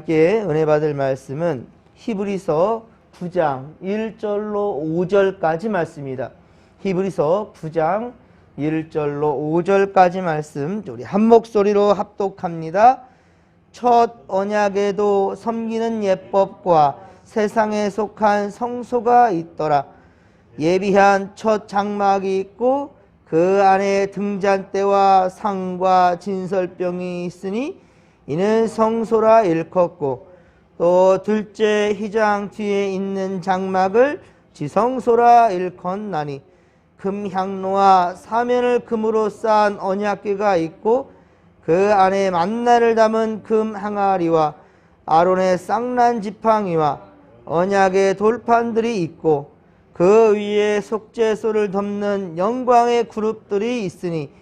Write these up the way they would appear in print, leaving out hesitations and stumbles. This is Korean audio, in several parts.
함께 은혜 받을 말씀은 히브리서 9장 1절로 5절까지 말씀입니다. 히브리서 9장 1절로 5절까지 말씀 우리 한 목소리로 합독합니다. 첫 언약에도 섬기는 예법과 세상에 속한 성소가 있더라. 예비한 첫 장막이 있고 그 안에 등잔대와 상과 진설병이 있으니 이는 성소라 일컫고, 또 둘째 휘장 뒤에 있는 장막을 지성소라 일컫나니, 금향로와 사면을 금으로 쌓은 언약궤가 있고 그 안에 만나를 담은 금 항아리와 아론의 쌍난 지팡이와 언약의 돌판들이 있고 그 위에 속죄소를 덮는 영광의 그룹들이 있으니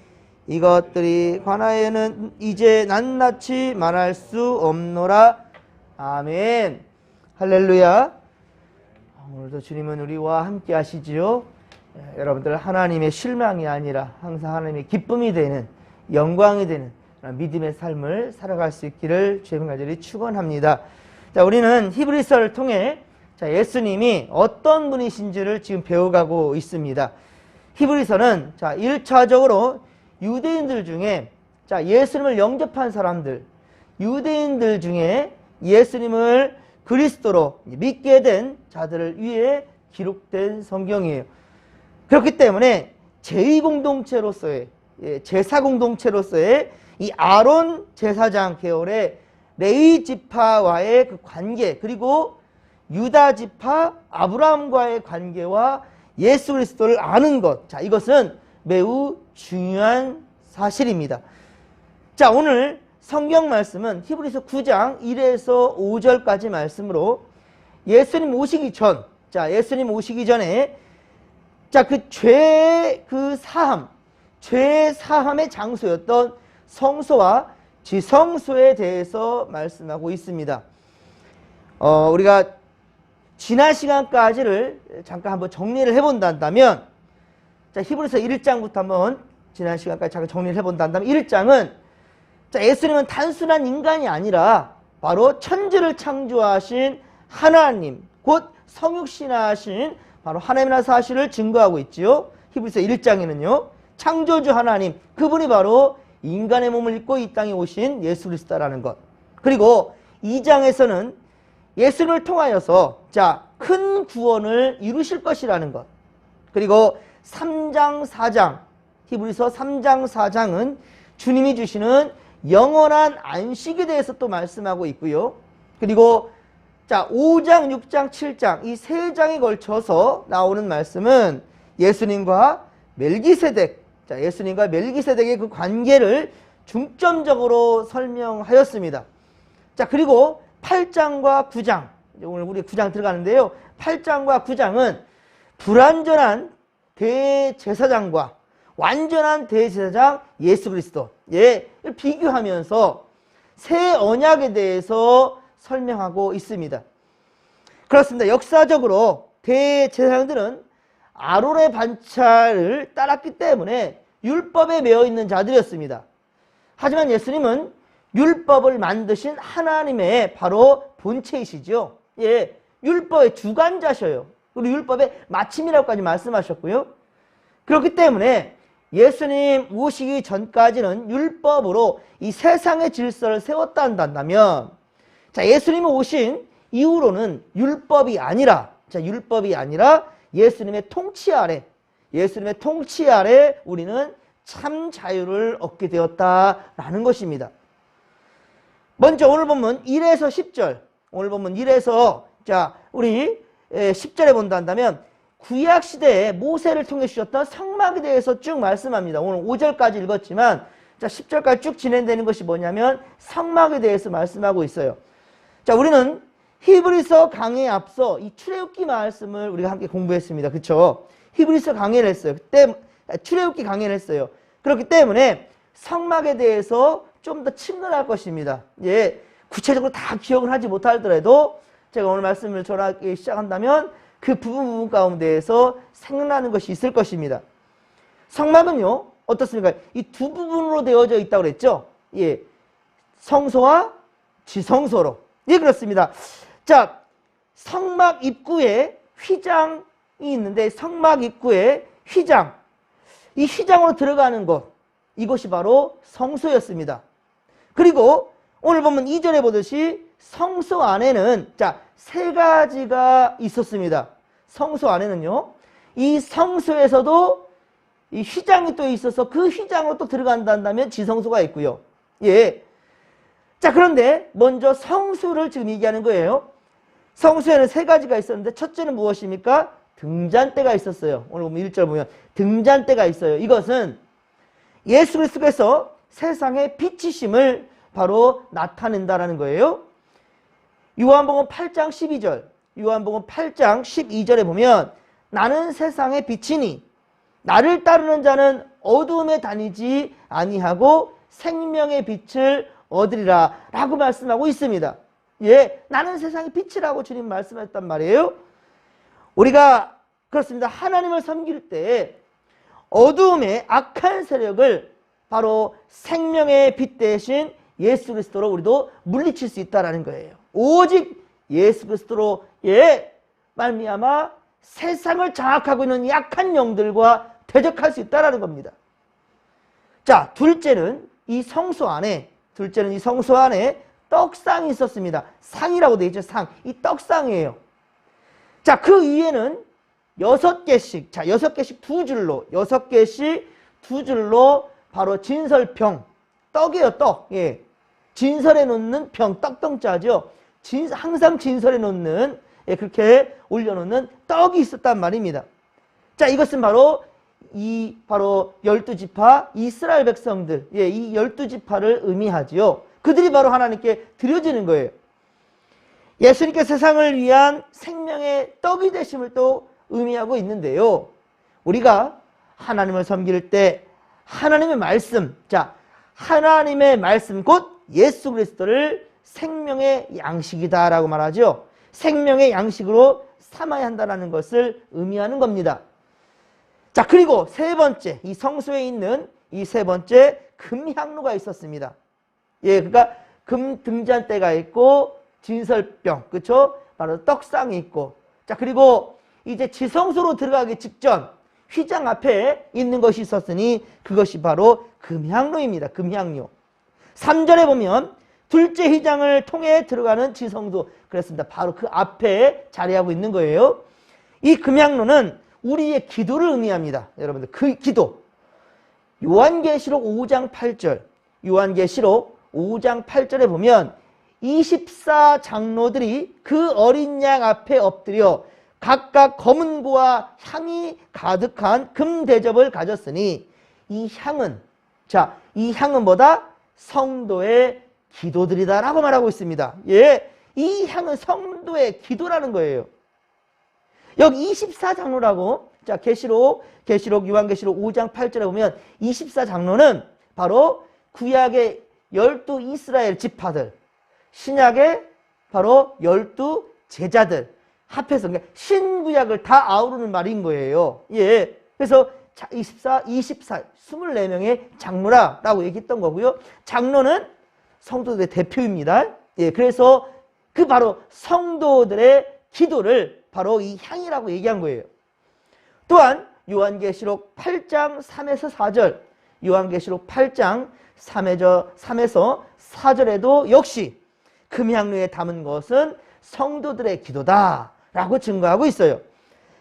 이것들이 관하에는 이제 낱낱이 말할 수 없노라. 아멘. 할렐루야. 오늘도 주님은 우리와 함께 하시지요. 여러분들 하나님의 실망이 아니라 항상 하나님의 기쁨이 되는, 영광이 되는 믿음의 삶을 살아갈 수 있기를 주의 간절히 축원합니다. 자, 우리는 히브리서를 통해 예수님이 어떤 분이신지를 지금 배워가고 있습니다. 히브리서는 1차적으로 유대인들 중에 예수님을 영접한 사람들, 유대인들 중에 예수님을 그리스도로 믿게 된 자들을 위해 기록된 성경이에요. 그렇기 때문에 제2공동체로서의, 제사공동체로서의 이 아론 제사장 계열의 레위 지파와의 그 관계, 그리고 유다 지파 아브라함과의 관계와 예수 그리스도를 아는 것, 이것은 매우 중요한 사실입니다. 자, 오늘 성경 말씀은 히브리서 9장 1에서 5절까지 말씀으로 예수님 오시기 전, 예수님 오시기 전에 죄 사함의 장소였던 성소와 지성소에 대해서 말씀하고 있습니다. 우리가 지난 시간까지를 잠깐 한번 정리를 해본다면, 히브리서 1장부터 한번 지난 시간까지 잠깐 정리를 해본다면, 1장은 예수님은 단순한 인간이 아니라 바로 천지를 창조하신 하나님, 곧 성육신하신 바로 하나님이라는 사실을 증거하고 있지요. 히브리서 1장에는요, 창조주 하나님, 그분이 바로 인간의 몸을 입고 이 땅에 오신 예수 그리스도라는 것. 그리고 2장에서는 예수님을 통하여서 큰 구원을 이루실 것이라는 것. 그리고 3장, 4장, 히브리서 3장, 4장은 주님이 주시는 영원한 안식에 대해서 또 말씀하고 있고요. 그리고 5장, 6장, 7장 이 세 장에 걸쳐서 나오는 말씀은 예수님과 멜기세덱, 예수님과 멜기세덱의 그 관계를 중점적으로 설명하였습니다. 그리고 8장과 9장, 오늘 우리 9장 들어가는데요. 8장과 9장은 불완전한 대제사장과 완전한 대제사장 예수 그리스도, 비교하면서 새 언약에 대해서 설명하고 있습니다. 그렇습니다. 역사적으로 대제사장들은 아론의 반차를 따랐기 때문에 율법에 매여 있는 자들이었습니다. 하지만 예수님은 율법을 만드신 하나님의 바로 본체이시죠. 율법의 주관자셔요. 그리고 율법의 마침이라고까지 말씀하셨고요. 그렇기 때문에 예수님 오시기 전까지는 율법으로 이 세상의 질서를 세웠다 한다면, 예수님이 오신 이후로는 율법이 아니라 예수님의 통치 아래 우리는 참 자유를 얻게 되었다라는 것입니다. 먼저 오늘 본문 1에서 10절, 오늘 본문 1에서 우리 10절에 본다 한다면 구약 시대에 모세를 통해 주셨던 성막에 대해서 쭉 말씀합니다. 오늘 5절까지 읽었지만 10절까지 쭉 진행되는 것이 뭐냐면 성막에 대해서 말씀하고 있어요. 우리는 히브리서 강의에 앞서 이 출애굽기 말씀을 우리가 함께 공부했습니다. 그렇죠? 히브리서 강의를 했어요. 그때 출애굽기 강의를 했어요. 그렇기 때문에 성막에 대해서 좀 더 친근할 것입니다. 구체적으로 다 기억을 하지 못하더라도 제가 오늘 말씀을 전하기 시작한다면 그 부분 가운데에서 생각나는 것이 있을 것입니다. 성막은요, 어떻습니까? 이 두 부분으로 되어져 있다고 그랬죠? 성소와 지성소로. 예, 그렇습니다. 자, 성막 입구에 휘장이 있는데 성막 입구에 휘장, 이 휘장으로 들어가는 곳, 이곳이 바로 성소였습니다. 그리고 오늘 보면 2절에 보듯이 성소 안에는 자, 세 가지가 있었습니다. 성소 안에는요, 이 성소에서도 이 휘장이 또 있어서 그 휘장으로 또 들어간다면 지성소가 있고요. 예. 자, 그런데 먼저 성소를 지금 얘기하는 거예요. 성소에는 세 가지가 있었는데 첫째는 무엇입니까? 등잔대가 있었어요. 오늘 보면 1절 보면 등잔대가 있어요. 이것은 예수 그리스도께서 세상의 빛이심을 바로 나타낸다라는 거예요. 요한복음 8장 12절, 요한복음 8장 12절에 보면 나는 세상의 빛이니 나를 따르는 자는 어두움에 다니지 아니하고 생명의 빛을 얻으리라 라고 말씀하고 있습니다. 예, 나는 세상의 빛이라고 주님 말씀했단 말이에요. 우리가 그렇습니다. 하나님을 섬길 때 어두움의 악한 세력을 바로 생명의 빛 대신 예수 그리스도로 우리도 물리칠 수 있다는 거예요. 오직 예수 그리스도로 말미암아 세상을 장악하고 있는 약한 영들과 대적할 수 있다는 겁니다. 자, 둘째는 이 성소 안에 떡상이 있었습니다. 상이라고 되어 있죠. 상. 이 떡상이에요. 자, 그 위에는 6개씩, 자, 6개씩 두 줄로 바로 진설병, 떡이에요, 떡. 예. 진설해 놓는 병, 떡병자죠. 항상 진설해 놓는, 예, 그렇게 올려놓는 떡이 있었단 말입니다. 자, 이것은 바로 12지파 이스라엘 백성들, 예, 이 12지파를 의미하지요. 그들이 바로 하나님께 드려지는 거예요. 예수님께 세상을 위한 생명의 떡이 되심을 또 의미하고 있는데요. 우리가 하나님을 섬길 때 하나님의 말씀, 자, 하나님의 말씀 곧 예수 그리스도를 생명의 양식이다라고 말하죠. 생명의 양식으로 삼아야 한다는 것을 의미하는 겁니다. 자, 그리고 세 번째, 이 성소에 있는 이 세 번째 금향로가 있었습니다. 예, 그러니까 금 등잔대가 있고 진설병, 그렇죠? 바로 떡상이 있고, 자, 그리고 이제 지성소로 들어가기 직전 휘장 앞에 있는 것이 있었으니 그것이 바로 금향로입니다. 금향로. 3절에 보면 둘째 휘장을 통해 들어가는 지성소, 그렇습니다. 바로 그 앞에 자리하고 있는 거예요. 이 금향로는 우리의 기도를 의미합니다. 여러분들, 그 기도. 요한계시록 5장 8절, 요한계시록 5장 8절에 보면 24장로들이 그 어린 양 앞에 엎드려 각각 검은 고와 향이 가득한 금대접을 가졌으니 이 향은, 자, 이 향은 뭐다? 성도의 기도들이다라고 말하고 있습니다. 예, 이 향은 성도의 기도라는 거예요. 여기 24장로라고, 자, 요한계시록 5장 8절에 보면 24장로는 바로 구약의 12 이스라엘 지파들, 신약의 바로 12 제자들 합해서 신구약을 다 아우르는 말인 거예요. 예. 그래서 24명의 장로라고 얘기했던 거고요. 장로는 성도들의 대표입니다. 예. 그래서 그 바로 성도들의 기도를 바로 이 향이라고 얘기한 거예요. 또한 요한계시록 8장 3에서 4절, 요한계시록 8장 3에서 4절에도 역시 금향로에 담은 것은 성도들의 기도다라고 증거하고 있어요.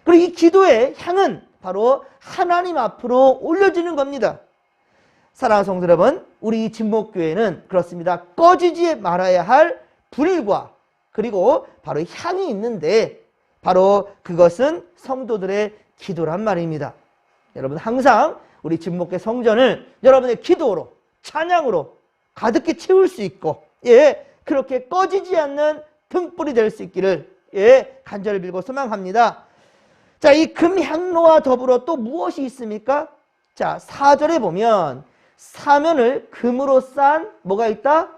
그리고 이 기도의 향은 바로 하나님 앞으로 올려지는 겁니다. 사랑하는 성도 여러분, 우리 진목교회는 그렇습니다. 꺼지지 말아야 할 불과 그리고 바로 향이 있는데 바로 그것은 성도들의 기도란 말입니다. 여러분, 항상 우리 진목교회 성전을 여러분의 기도로, 찬양으로 가득히 채울 수 있고, 예, 그렇게 꺼지지 않는 등불이 될 수 있기를, 예, 간절히 빌고 소망합니다. 자, 이 금향로와 더불어 또 무엇이 있습니까? 자, 4절에 보면 사면을 금으로 싼 뭐가 있다?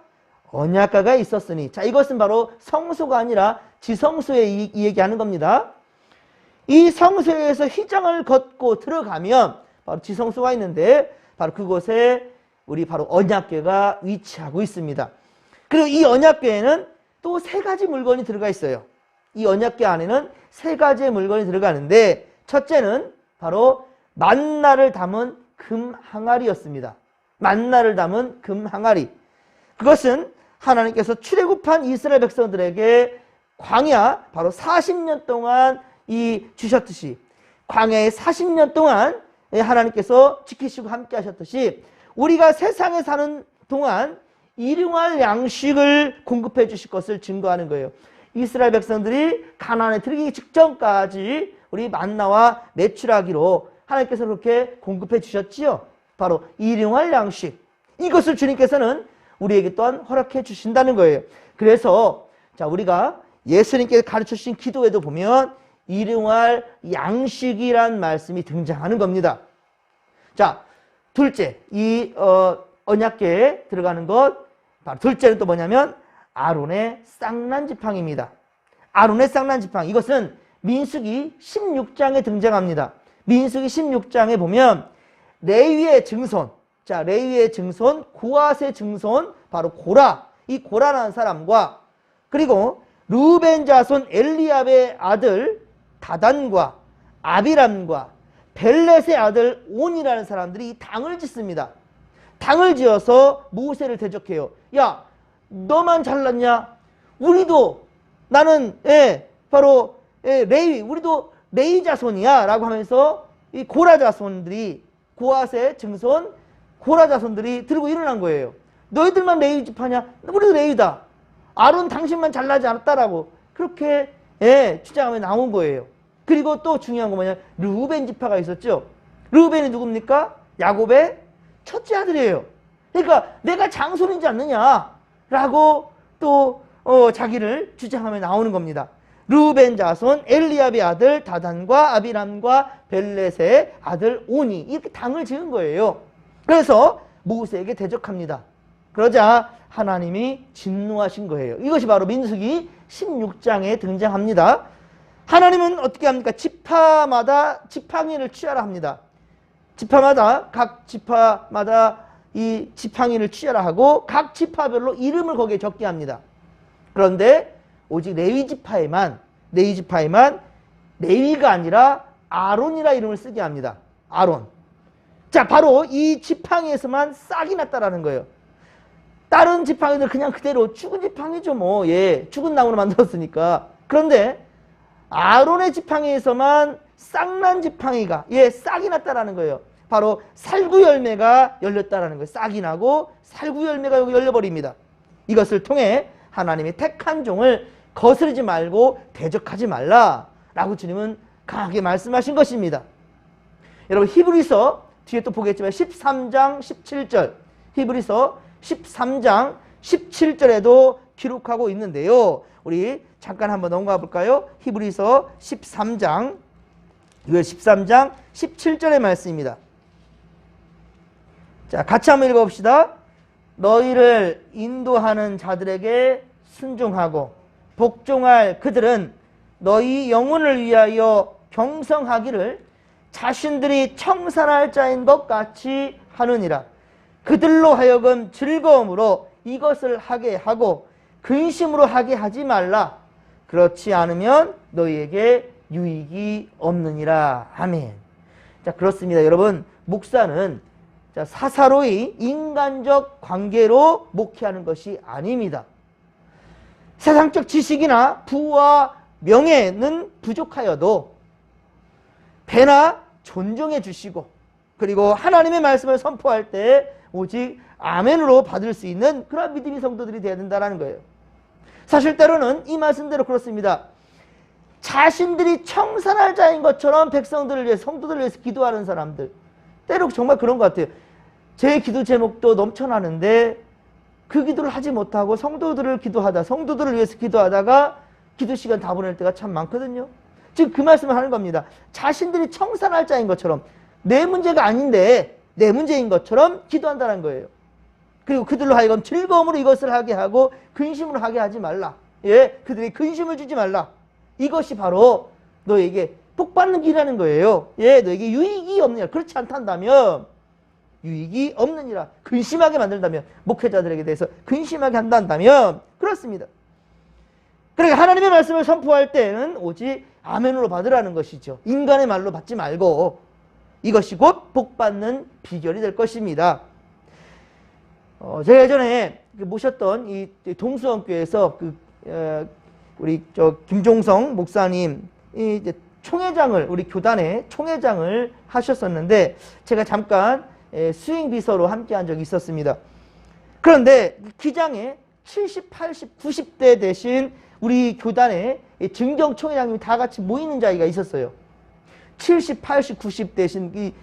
언약궤가 있었으니, 자, 이것은 바로 성소가 아니라 지성소에 이 얘기하는 겁니다. 이 성소에서 휘장을 걷고 들어가면 바로 지성소가 있는데 바로 그곳에 우리 바로 언약궤가 위치하고 있습니다. 그리고 이 언약궤에는 또 세 가지 물건이 들어가 있어요. 이 언약궤 안에는 세 가지의 물건이 들어가는데 첫째는 바로 만나를 담은 금 항아리였습니다. 만나를 담은 금 항아리. 그것은 하나님께서 출애굽한 이스라엘 백성들에게 광야 바로 40년 동안 주셨듯이 광야에 40년 동안 하나님께서 지키시고 함께 하셨듯이 우리가 세상에 사는 동안 일용할 양식을 공급해 주실 것을 증거하는 거예요. 이스라엘 백성들이 가나안에 들어가기 직전까지 우리 만나와 메추라기로 하나님께서 그렇게 공급해 주셨지요. 바로 일용할 양식. 이것을 주님께서는 우리에게 또한 허락해 주신다는 거예요. 그래서 자, 우리가 예수님께서 가르쳐 주신 기도에도 보면 일용할 양식이란 말씀이 등장하는 겁니다. 자, 둘째, 이 언약궤에 들어가는 것, 바로 둘째는 또 뭐냐면 아론의 쌍난지팡이입니다. 아론의 쌍난지팡이. 이것은 민수기 16장에 등장합니다. 민수기 16장에 보면 레위의 증손, 자, 레위의 증손, 고앗의 증손, 바로 고라, 이 고라라는 사람과 그리고 르우벤 자손 엘리압의 아들 다단과 아비람과 벨렛의 아들 온이라는 사람들이 이 당을 짓습니다. 당을 지어서 모세를 대적해요. 야, 너만 잘났냐? 우리도 나는 바로 레위, 우리도 레위 자손이야 라고 하면서 이 고라 자손들이 고앗의 증손 고라 자손들이 들고 일어난 거예요. 너희들만 레위 지파냐? 우리도 레위다. 아론 당신만 잘나지 않았다라고 그렇게 주장하며 나온 거예요. 그리고 또 중요한 거 뭐냐? 르우벤 지파가 있었죠. 르우벤이 누굽니까? 야곱의 첫째 아들이에요. 그러니까 내가 장손이지 않느냐라고 또 자기를 주장하며 나오는 겁니다. 르우벤 자손 엘리압의 아들 다단과 아비람과 벨렛의 아들 오니 이렇게 당을 지은 거예요. 그래서 모세에게 대적합니다. 그러자 하나님이 진노하신 거예요. 이것이 바로 민수기 16장에 등장합니다. 하나님은 어떻게 합니까? 지파마다 지팡이를 취하라 합니다. 각 지파마다 이 지팡이를 취하라 하고 각 지파별로 이름을 거기에 적게 합니다. 그런데 오직 레위 지파에만 레위가 아니라 아론이라 이름을 쓰게 합니다. 아론. 자, 바로 이 지팡이에서만 싹이 났다라는 거예요. 다른 지팡이들 그냥 그대로 죽은 지팡이죠 뭐. 죽은 나무로 만들었으니까. 그런데 아론의 지팡이에서만 싹난 지팡이가 싹이 났다라는 거예요. 바로 살구 열매가 열렸다라는 거예요. 싹이 나고 살구 열매가 여기 열려버립니다. 이것을 통해 하나님이 택한 종을 거스르지 말고 대적하지 말라라고 주님은 강하게 말씀하신 것입니다. 여러분 히브리서 뒤에 또 보겠지만 13장 17절 히브리서 13장 17절에도 기록하고 있는데요. 우리 잠깐 한번 넘어가 볼까요? 히브리서 13장 17절의 말씀입니다. 자, 같이 한번 읽어봅시다. 너희를 인도하는 자들에게 순종하고 복종할 그들은 너희 영혼을 위하여 경성하기를 자신들이 청산할 자인 것 같이 하느니라. 그들로 하여금 즐거움으로 이것을 하게 하고 근심으로 하게 하지 말라. 그렇지 않으면 너희에게 유익이 없느니라. 아멘. 자, 그렇습니다. 여러분, 목사는 사사로이 인간적 관계로 목회하는 것이 아닙니다. 세상적 지식이나 부와 명예는 부족하여도 배나 존중해 주시고 그리고 하나님의 말씀을 선포할 때 오직 아멘으로 받을 수 있는 그런 믿음의 성도들이 되어야 된다는 거예요. 사실 때로는 이 말씀대로 그렇습니다. 자신들이 청산할 자인 것처럼 백성들을 위해 성도들을 위해서 기도하는 사람들 때로 정말 그런 것 같아요. 제 기도 제목도 넘쳐나는데 그 기도를 하지 못하고 성도들을 위해서 기도하다가 기도 시간 다 보낼 때가 참 많거든요. 지금 그 말씀을 하는 겁니다. 자신들이 청산할 자인 것처럼 내 문제가 아닌데 내 문제인 것처럼 기도한다는 거예요. 그리고 그들로 하여금 즐거움으로 이것을 하게 하고 근심으로 하게 하지 말라. 그들에게 근심을 주지 말라. 이것이 바로 너에게 복받는 길이라는 거예요. 너에게 유익이 없느냐. 그렇지 않단다면 유익이 없느니라. 근심하게 만든다면 목회자들에게 대해서 근심하게 한다면 그렇습니다. 그러니까 하나님의 말씀을 선포할 때는 오직 아멘으로 받으라는 것이죠. 인간의 말로 받지 말고 이것이 곧 복받는 비결이 될 것입니다. 제가 예전에 모셨던 이 동수원교회에서 우리 김종성 목사님 이제 총회장을 우리 교단의 총회장을 하셨었는데 제가 잠깐 수행 비서로 함께한 적이 있었습니다. 그런데 기장에 70, 80, 90대 되신 우리 교단의 증경 총회장님이 다 같이 모이는 자리가 있었어요. 70, 80, 90 되신 이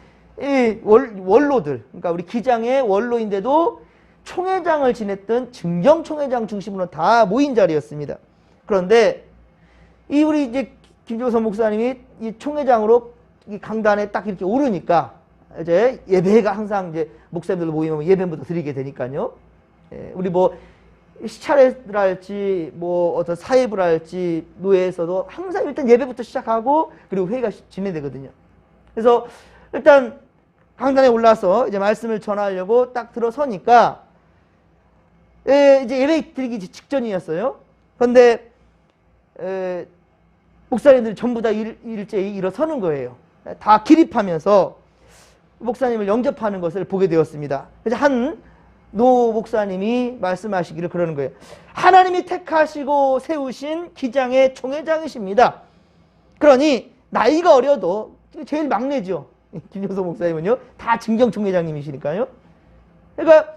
원로들, 그러니까 우리 기장의 원로인데도 총회장을 지냈던 증경 총회장 중심으로 다 모인 자리였습니다. 그런데 이 우리 이제 김종선 목사님이 이 총회장으로 이 강단에 딱 이렇게 오르니까 이제 예배가 항상 이제 목사님들 모이면 예배부터 드리게 되니까요. 우리 뭐 시찰회를 할지 뭐 어떤 사회부를 할지 노예에서도 항상 일단 예배부터 시작하고 그리고 회의가 진행되거든요. 그래서 일단 강단에 올라서 이제 말씀을 전하려고 딱 들어서니까 이제 예배 드리기 직전이었어요. 그런데 목사님들이 전부 다 일제히 일어서는 거예요. 다 기립하면서 목사님을 영접하는 것을 보게 되었습니다. 그래서 한 노 목사님이 말씀하시기를 그러는 거예요. 하나님이 택하시고 세우신 기장의 총회장이십니다. 그러니 나이가 어려도 제일 막내죠. 김종서 목사님은요. 다 증경 총회장님이시니까요. 그러니까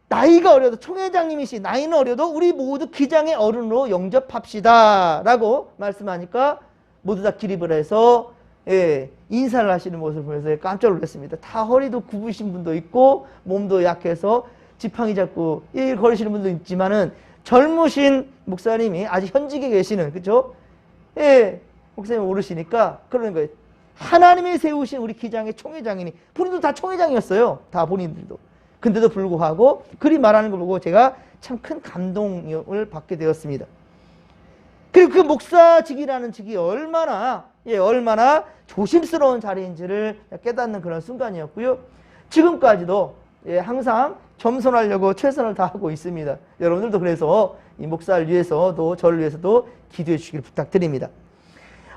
나이가 어려도 총회장님이시 나이는 어려도 우리 모두 기장의 어른으로 영접합시다 라고 말씀하니까 모두 다 기립을 해서 인사를 하시는 모습을 보면서 깜짝 놀랐습니다. 다 허리도 굽으신 분도 있고 몸도 약해서 지팡이 잡고 걸으시는 분도 있지만은 젊으신 목사님이 아직 현직에 계시는 그죠? 목사님 오르시니까 그러는 거예요. 하나님이 세우신 우리 기장의 총회장이니 본인도 다 총회장이었어요. 다 본인들도. 근데도 불구하고 그리 말하는 걸 보고 제가 참 큰 감동을 받게 되었습니다. 그리고 그 목사직이라는 직이 얼마나 조심스러운 자리인지를 깨닫는 그런 순간이었고요. 지금까지도 항상 겸손하려고 최선을 다하고 있습니다. 여러분들도 그래서 이 목사를 위해서도 저를 위해서도 기도해 주시길 부탁드립니다.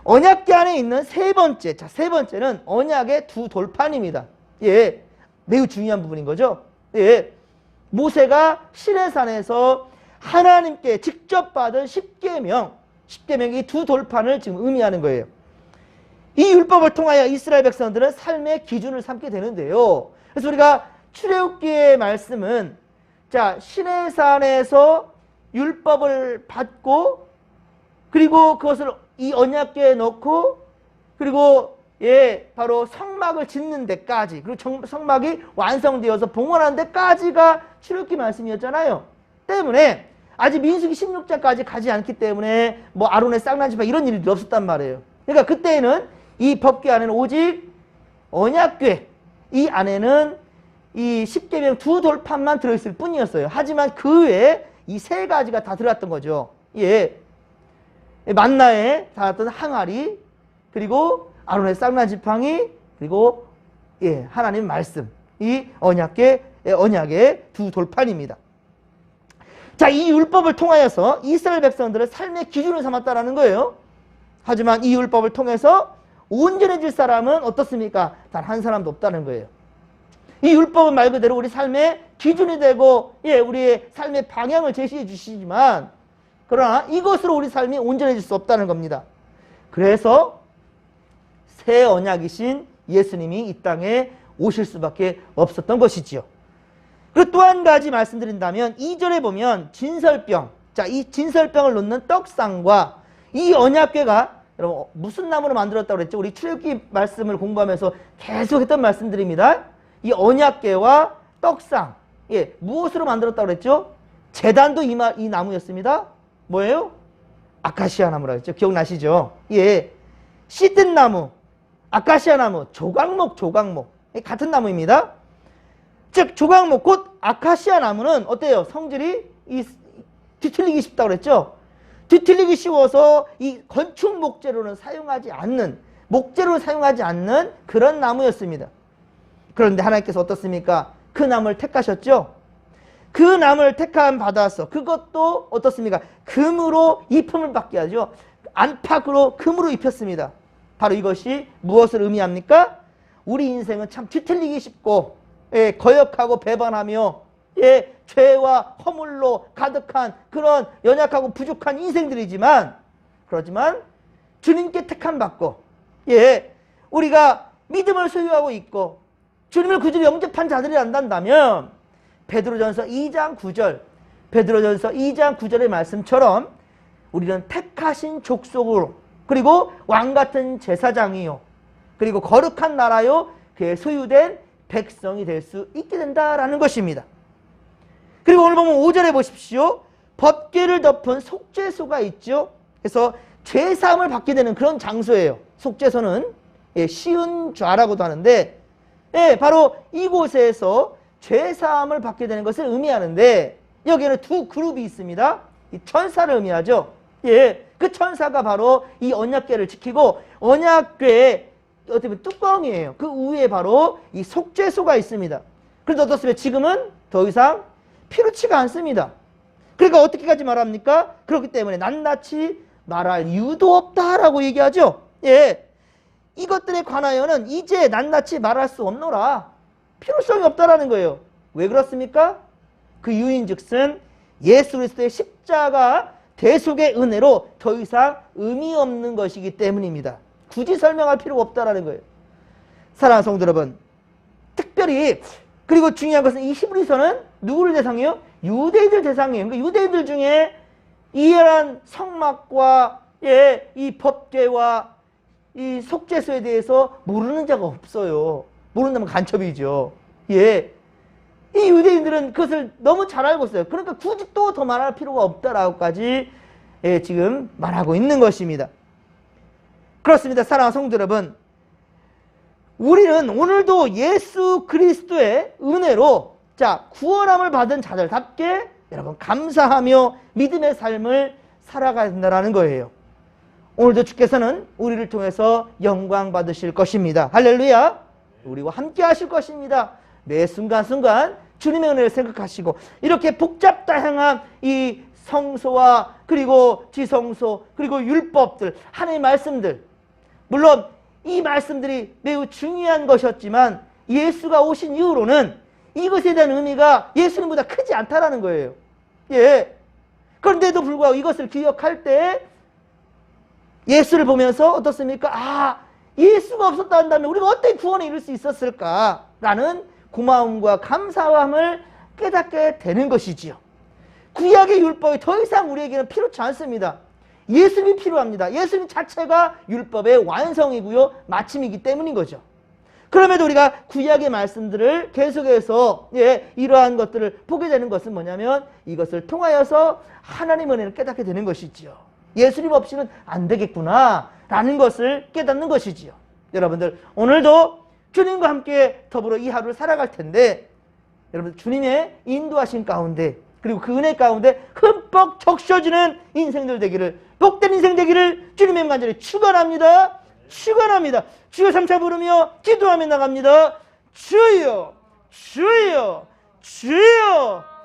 언약궤 안에 있는 세 번째는 언약의 두 돌판입니다. 매우 중요한 부분인 거죠. 모세가 시내산에서 하나님께 직접 받은 십계명이 두 돌판을 지금 의미하는 거예요. 이 율법을 통하여 이스라엘 백성들은 삶의 기준을 삼게 되는데요. 그래서 우리가 출애굽기의 말씀은 시내산에서 율법을 받고 그리고 그것을 이 언약궤에 넣고 그리고 바로 성막을 짓는 데까지 그리고 성막이 완성되어서 봉헌하는 데까지가 출애굽기 말씀이었잖아요. 때문에 아직 민수기 16장까지 가지 않기 때문에 뭐 아론의 쌍난지파 이런 일이 없었단 말이에요. 그러니까 그때에는 이 법궤 안에는 오직 언약궤 이 안에는 이 십계명 두 돌판만 들어있을 뿐이었어요. 하지만 그 외에 이 세 가지가 다 들어갔던 거죠. 만나에 닿았던 항아리 그리고 아론의 쌍난지팡이 그리고 하나님 말씀 이 언약의 두 돌판입니다. 이 율법을 통하여서 이스라엘 백성들은 삶의 기준을 삼았다라는 거예요. 하지만 이 율법을 통해서 온전해질 사람은 어떻습니까? 단 한 사람도 없다는 거예요. 이 율법은 말 그대로 우리 삶의 기준이 되고 우리의 삶의 방향을 제시해 주시지만 그러나 이것으로 우리 삶이 온전해질 수 없다는 겁니다. 그래서 새 언약이신 예수님이 이 땅에 오실 수밖에 없었던 것이지요. 그리고 또 한 가지 말씀드린다면 2절에 보면 진설병, 이 진설병을 놓는 떡상과 이 언약궤가 여러분 무슨 나무로 만들었다고 그랬죠? 우리 출애굽기 말씀을 공부하면서 계속 했던 말씀드립니다. 이 언약궤와 떡상, 무엇으로 만들었다고 그랬죠? 제단도 이 나무였습니다. 뭐예요? 아카시아 나무라고 했죠. 기억나시죠? 씨든 나무, 아카시아 나무, 조각목 같은 나무입니다. 즉 조각목 곧 아카시아 나무는 어때요? 성질이 뒤틀리기 쉽다고 그랬죠? 뒤틀리기 쉬워서 이 건축 목재로는 사용하지 않는 그런 나무였습니다. 그런데 하나님께서 어떻습니까? 그 나무를 택하셨죠? 그 나무를 택함 받아서 그것도 어떻습니까? 금으로 입힘을 받게 하죠. 안팎으로 금으로 입혔습니다. 바로 이것이 무엇을 의미합니까? 우리 인생은 참 뒤틀리기 쉽고 거역하고 배반하며 죄와 허물로 가득한 그런 연약하고 부족한 인생들이지만 그렇지만 주님께 택함 받고 우리가 믿음을 소유하고 있고 주님을 구주로 영접한 자들이 한다면 베드로전서 2장 9절 베드로전서 2장 9절의 말씀처럼 우리는 택하신 족속으로 그리고 왕같은 제사장이요 그리고 거룩한 나라요 그의 소유된 백성이 될 수 있게 된다라는 것입니다. 그리고 오늘 보면 5절에 보십시오. 법궤를 덮은 속죄소가 있죠. 그래서 죄사함을 받게 되는 그런 장소예요. 속죄소는 쉬운 좌라고도 하는데 바로 이곳에서 죄사함을 받게 되는 것을 의미하는데 여기에는 두 그룹이 있습니다. 이 천사를 의미하죠. 그 천사가 바로 이 언약궤를 지키고 언약궤의 어떻게 보면 뚜껑이에요. 그 위에 바로 이 속죄소가 있습니다. 그런데 어떻습니까? 지금은 더 이상 필요치가 않습니다. 그러니까 어떻게까지 말합니까? 그렇기 때문에 낱낱이 말할 이유도 없다라고 얘기하죠. 이것들에 관하여는 이제 낱낱이 말할 수 없노라. 필요성이 없다라는 거예요. 왜 그렇습니까? 그 이유인즉슨 예수 그리스도의 십자가 대속의 은혜로 더 이상 의미 없는 것이기 때문입니다. 굳이 설명할 필요가 없다라는 거예요. 사랑하는 성도 여러분, 특별히 그리고 중요한 것은 이 히브리서는 누구를 대상이에요? 유대인들 대상이에요. 그러니까 유대인들 중에 이해한 성막과 이 법궤와 이 속죄소에 대해서 모르는 자가 없어요. 모른다면 간첩이죠. 이 유대인들은 그것을 너무 잘 알고 있어요. 그러니까 굳이 또 더 말할 필요가 없다라고까지 지금 말하고 있는 것입니다. 그렇습니다. 사랑하는 성도 여러분, 우리는 오늘도 예수 그리스도의 은혜로 구원함을 받은 자들답게 여러분 감사하며 믿음의 삶을 살아가야 된다는 거예요. 오늘도 주께서는 우리를 통해서 영광 받으실 것입니다. 할렐루야. 우리와 함께 하실 것입니다. 매 순간순간 주님의 은혜를 생각하시고 이렇게 복잡 다양한 이 성소와 그리고 지성소 그리고 율법들 하나님의 말씀들, 물론 이 말씀들이 매우 중요한 것이었지만 예수가 오신 이후로는 이것에 대한 의미가 예수님보다 크지 않다라는 거예요. 그런데도 불구하고 이것을 기억할 때 예수를 보면서 어떻습니까? 예수가 없었다 한다면 우리가 어떻게 구원에 이룰 수 있었을까라는 고마움과 감사함을 깨닫게 되는 것이지요. 구약의 율법이 더 이상 우리에게는 필요치 않습니다. 예수님이 필요합니다. 예수님 자체가 율법의 완성이고요. 마침이기 때문인 거죠. 그럼에도 우리가 구약의 말씀들을 계속해서 이러한 것들을 보게 되는 것은 뭐냐면 이것을 통하여서 하나님의 은혜를 깨닫게 되는 것이지요. 예수님 없이는 안 되겠구나 라는 것을 깨닫는 것이지요. 여러분들 오늘도 주님과 함께 더불어 이 하루를 살아갈 텐데 여러분 주님의 인도하신 가운데 그리고 그 은혜 가운데 흠뻑 적셔지는 인생들 되기를, 복된 인생 되기를 주님의 간절히 축원합니다. 축원합니다. 주여 삼차 부르며 기도하며 나갑니다. 주여 주여 주여.